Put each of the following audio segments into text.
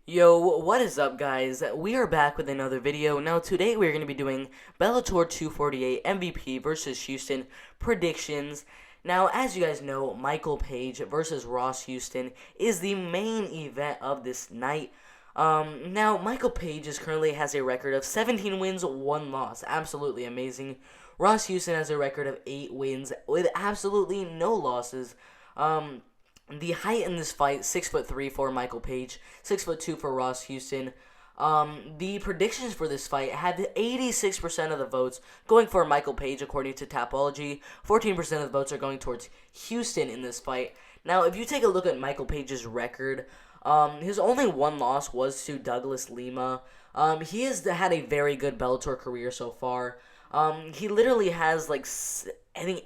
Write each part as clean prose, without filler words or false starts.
Yo, what is up, guys? We are back with another video. Now, today we're going to be doing Bellator 248 MVP versus Houston predictions. Now, as you guys know, Michael Page versus Ross Houston is the main event of this night. Now, Michael Page currently has a record of 17 wins, 1 loss. Absolutely amazing. Ross Houston has a record of 8 wins with absolutely no losses. The height in this fight, 6'3" for Michael Page, 6'2" for Ross Houston. The predictions for this fight had 86% of the votes going for Michael Page according to Tapology. 14% of the votes are going towards Houston in this fight. Now, if you take a look at Michael Page's record, his only 1 loss was to Douglas Lima. He has had a very good Bellator career so far. He literally has I think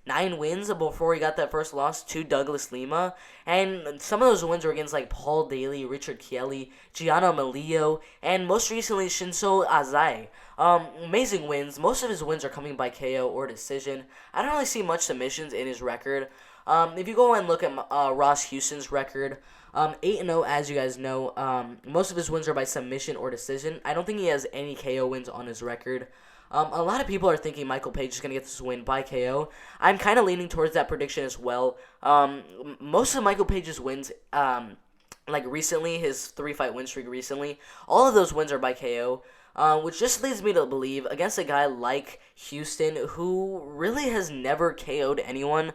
9 wins before he got that first loss to Douglas Lima. And some of those wins were against Paul Daly, Richard Kelly, Gianna Malio, and most recently Shinso Azai. Amazing wins. Most of his wins are coming by KO or decision. I don't really see much submissions in his record. If you go and look at Ross Houston's record, 8-0, as you guys know, most of his wins are by submission or decision. I don't think he has any KO wins on his record. A lot of people are thinking Michael Page is going to get this win by KO. I'm kind of leaning towards that prediction as well. Most of Michael Page's wins, recently, his 3-fight win streak recently, all of those wins are by KO. Which just leads me to believe against a guy like Houston, who really has never KO'd anyone,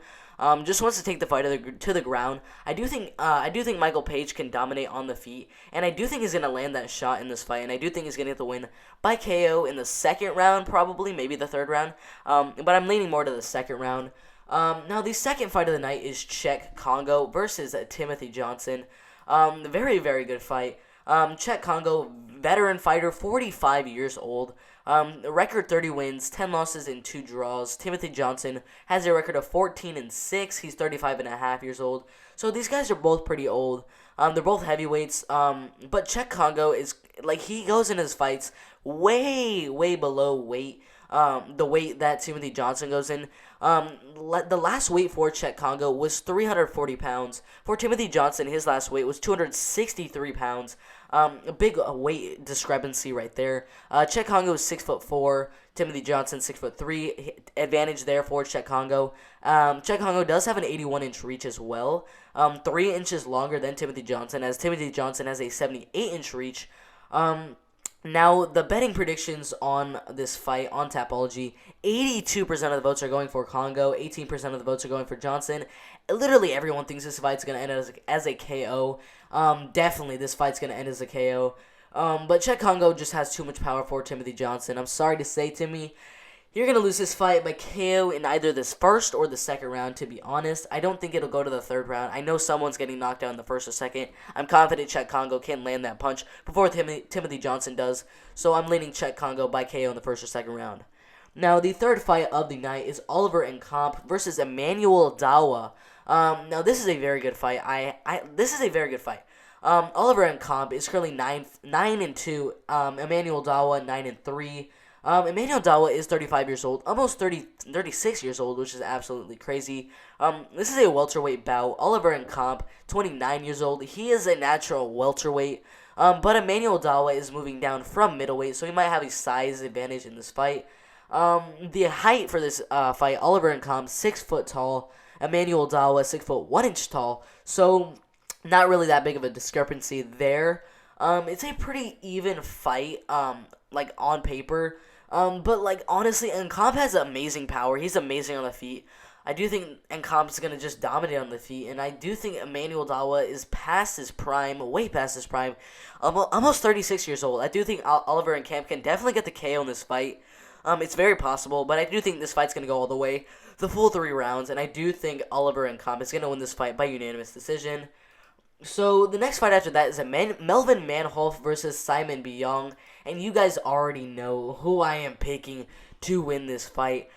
just wants to take the fight to the ground. I do think Michael Page can dominate on the feet, and I do think he's gonna land that shot in this fight, and I do think he's gonna get the win by KO in the second round, probably maybe the third round. But I'm leaning more to the second round. Now the second fight of the night is Czech Congo versus Timothy Johnson. Very, very good fight. Czech Congo, veteran fighter, 45 years old. Record 30 wins, 10 losses, and 2 draws. Timothy Johnson has a record of 14-6. He's 35.5 years old. So these guys are both pretty old. They're both heavyweights. But Czech Congo is he goes in his fights way, way below weight. The weight that Timothy Johnson goes in. The last weight for Czech Congo was 340 pounds. For Timothy Johnson, his last weight was 263 pounds. A big weight discrepancy right there. Czech Congo is 6'4", Timothy Johnson 6'3". Advantage there for Czech Congo. Czech Congo does have an 81-inch reach as well. 3 inches longer than Timothy Johnson, as Timothy Johnson has a 78-inch reach. Now, the betting predictions on this fight on Tapology, 82% of the votes are going for Congo, 18% of the votes are going for Johnson. Literally everyone thinks this fight's going to end as a KO. Definitely this fight's going to end as a KO. But Czech Congo just has too much power for Timothy Johnson. I'm sorry to say, Timmy, you're going to lose this fight by KO in either this first or the second round, to be honest. I don't think it'll go to the third round. I know someone's getting knocked out in the first or second. I'm confident Czech Congo can land that punch before Timothy Johnson does. So I'm leaning Czech Congo by KO in the first or second round. Now, the third fight of the night is Oliver Comp versus Emmanuel Dawa. Now, this is a very good fight. This is a very good fight. Oliver Comp is currently 9-2. Emmanuel Dawa 9-3. Emmanuel Dawa is 35 years old, almost 36 years old, which is absolutely crazy. This is a welterweight bout. Oliver Comp, 29 years old. He is a natural welterweight, but Emmanuel Dawa is moving down from middleweight, so he might have a size advantage in this fight. The height for this fight, Oliver Comp, 6 foot tall. Emmanuel Dawa, 6 foot 1 inch tall. So, not really that big of a discrepancy there. It's a pretty even fight, on paper. But honestly, Comp has amazing power. He's amazing on the feet. I do think Comp is gonna just dominate on the feet, and I do think Emmanuel Dawa is past his prime, way past his prime, almost 36 years old. I do think Oliver Comp can definitely get the KO in this fight. It's very possible, but I do think this fight's gonna go all the way, the full 3 rounds, and I do think Oliver Comp is gonna win this fight by unanimous decision. So, the next fight after that is Melvin Manholz versus Simon Biyong, and you guys already know who I am picking to win this fight.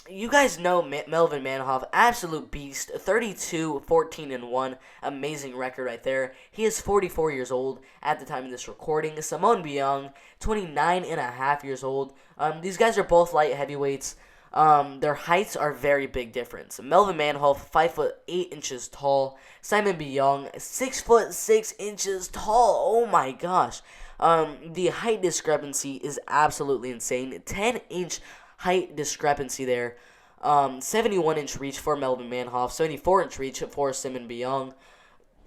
You guys know Melvin Manholz, absolute beast, 32-14-1, amazing record right there. He is 44 years old at the time of this recording. Simon Biyong, 29.5 years old. These guys are both light heavyweights. Their heights are very big difference. Melvin Manholz, 5'8" tall. Simon Byung, 6'6" tall. Oh my gosh. The height discrepancy is absolutely insane. 10-inch height discrepancy there. 71-inch reach for Melvin Manholz, 74-inch reach for Simon Byung.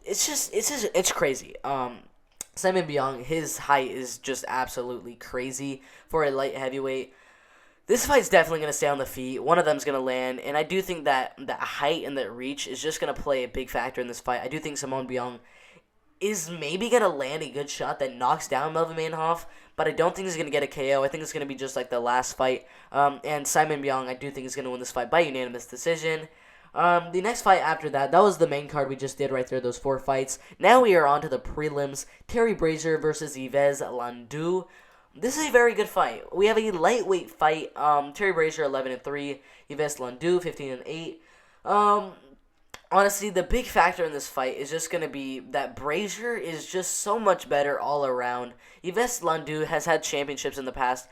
It's crazy. Simon Byung, his height is just absolutely crazy for a light heavyweight. This fight's definitely going to stay on the feet. One of them's going to land, and I do think that the height and the reach is just going to play a big factor in this fight. I do think Simon Byung is maybe going to land a good shot that knocks down Melvin Manholz, but I don't think he's going to get a KO. I think it's going to be just like the last fight. And Simon Byung, I do think is going to win this fight by unanimous decision. The next fight after that was the main card we just did right there, those 4 fights. Now we are on to the prelims. Terry Brazier versus Yves Landu. This is a very good fight. We have a lightweight fight. Terry Brazier 11-3, Yves Landu 15-8. Honestly, the big factor in this fight is just going to be that Brazier is just so much better all around. Yves Landu has had championships in the past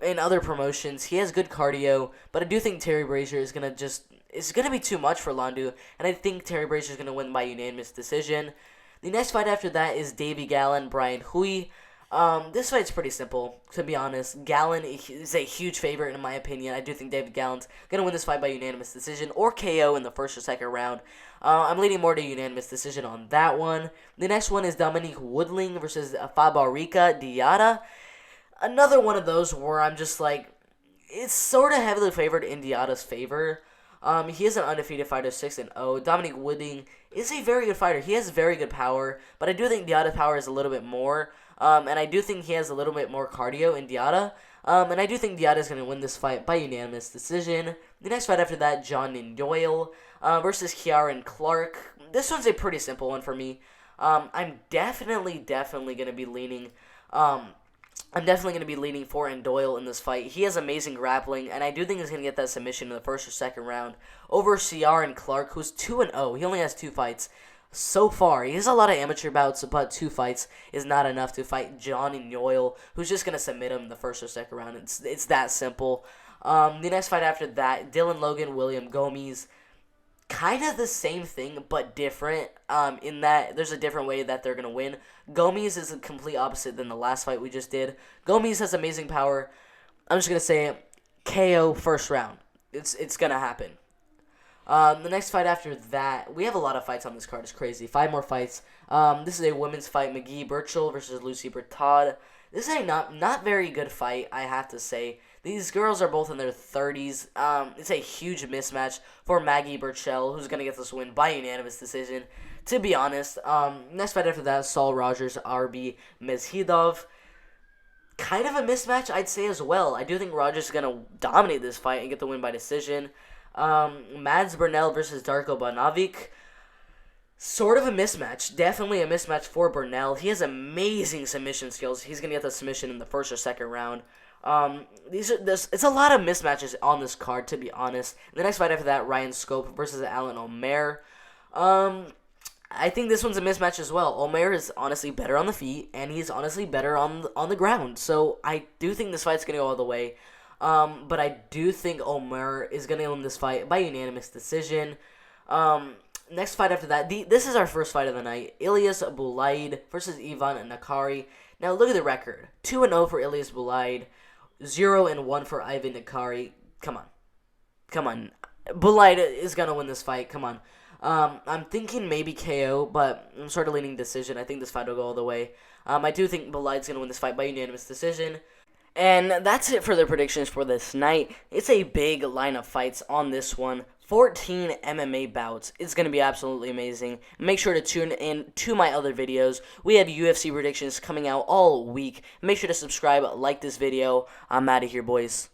in other promotions. He has good cardio, but I do think Terry Brazier is going to be too much for Landu, and I think Terry Brazier is going to win by unanimous decision. The next fight after that is Davy Gallen, Brian Hui. This fight's pretty simple, to be honest. Gallen is a huge favorite in my opinion. I do think David Gallen's going to win this fight by unanimous decision or KO in the first or second round. I'm leaning more to unanimous decision on that one. The next one is Dominique Woodling versus Faba Rica Diada. Another one of those where I'm just like, it's sort of heavily favored in Diada's favor. He is an undefeated fighter, 6-0. Dominique Woodling is a very good fighter. He has very good power, but I do think Diada's power is a little bit more. And I do think he has a little bit more cardio in Diada. And I do think Diada is going to win this fight by unanimous decision. The next fight after that, John and Doyle versus Kiara and Clark. This one's a pretty simple one for me. I'm definitely going to be leaning. I'm definitely going to be leaning for Doyle in this fight. He has amazing grappling, and I do think he's going to get that submission in the first or second round over Ciar and Clark, who's 2-0. He only has 2 fights so far. He has a lot of amateur bouts, but 2 fights is not enough to fight John and Doyle, who's just going to submit him in the first or second round. It's that simple. The next fight after that, Dylan Logan, William Gomes. Kind of the same thing, but different in that there's a different way that they're going to win. Gomes is a complete opposite than the last fight we just did. Gomes has amazing power. I'm just going to say KO first round. It's going to happen. The next fight after that, we have a lot of fights on this card. It's crazy. 5 more fights. This is a women's fight. Mcgee Birchall versus Lucy Bertod. This is a not very good fight, I have to say. These girls are both in their 30s. It's a huge mismatch for Mcgee Birchall, who's going to get this win by unanimous decision, to be honest. Next fight after that, Saul Rogers, RB Mezhidov. Kind of a mismatch, I'd say, as well. I do think Rogers is going to dominate this fight and get the win by decision. Mads Burnell versus Darko Banovic. Sort of a mismatch. Definitely a mismatch for Burnell. He has amazing submission skills. He's going to get the submission in the first or second round. It's a lot of mismatches on this card, to be honest. The next fight after that, Ryan Scope versus Alan Omer. I think this one's a mismatch as well. Omer is honestly better on the feet, and he's honestly better on the ground. So I do think this fight's going to go all the way. But I do think Omer is going to win this fight by unanimous decision. Next fight after that, this is our first fight of the night. Ilyas Bulaid versus Ivan Nakari. Now look at the record. 2-0 for Ilyas Bulaid. 0-1 for Ivan Nakari. Come on. Bulaid is going to win this fight. Come on. I'm thinking maybe KO, but I'm sort of leaning decision. I think this fight will go all the way. I do think Bulaid's going to win this fight by unanimous decision. And that's it for the predictions for this night. It's a big line of fights on this one. 14 MMA bouts. It's going to be absolutely amazing. Make sure to tune in to my other videos. We have UFC predictions coming out all week. Make sure to subscribe, like this video. I'm out of here, boys.